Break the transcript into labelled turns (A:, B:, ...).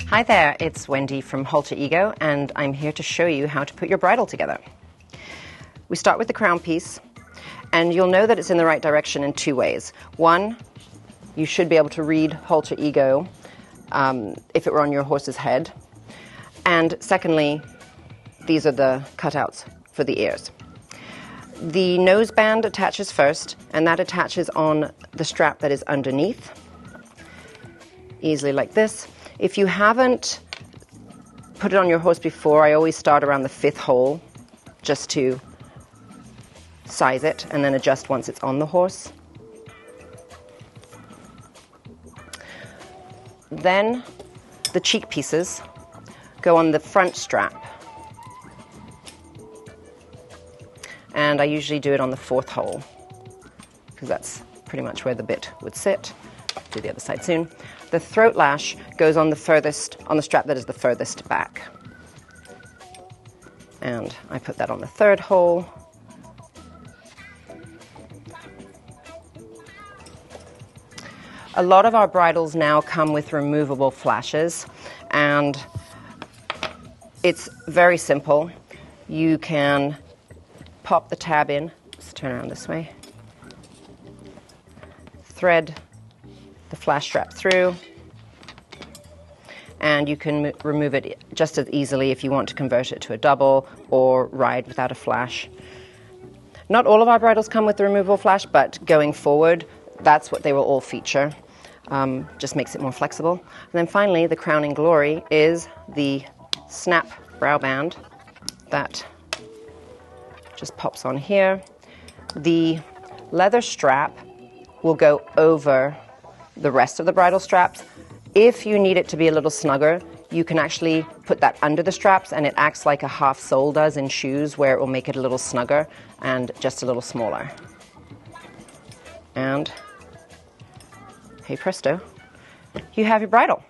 A: Hi there, it's Wendy from Halter Ego, and I'm here to show you how to put your bridle together. We start with the crown piece, and you'll know that it's in the right direction in two ways. One, you should be able to read Halter Ego if it were on your horse's head. And secondly, these are the cutouts for the ears. The nose band attaches first, and that attaches on the strap that is underneath, easily like this. If you haven't put it on your horse before, I always start around the 5th hole just to size it and then adjust once it's on the horse. Then the cheek pieces go on the front strap. And I usually do it on the 4th hole because that's pretty much where the bit would sit. Do the other side soon. The throat lash goes on the strap that is the furthest back. And I put that on the 3rd hole. A lot of our bridles now come with removable flashes, and it's very simple. You can pop the tab in, let's turn around this way, thread the flash strap through, and you can remove it just as easily if you want to convert it to a double or ride without a flash. Not all of our bridles come with the removable flash, but going forward, that's what they will all feature. Just makes it more flexible. And then finally, the crowning glory is the snap brow band that just pops on here. The leather strap will go over the rest of the bridle straps. If you need it to be a little snugger, you can actually put that under the straps, and it acts like a half sole does in shoes, where it will make it a little snugger and just a little smaller. And hey presto, you have your bridle.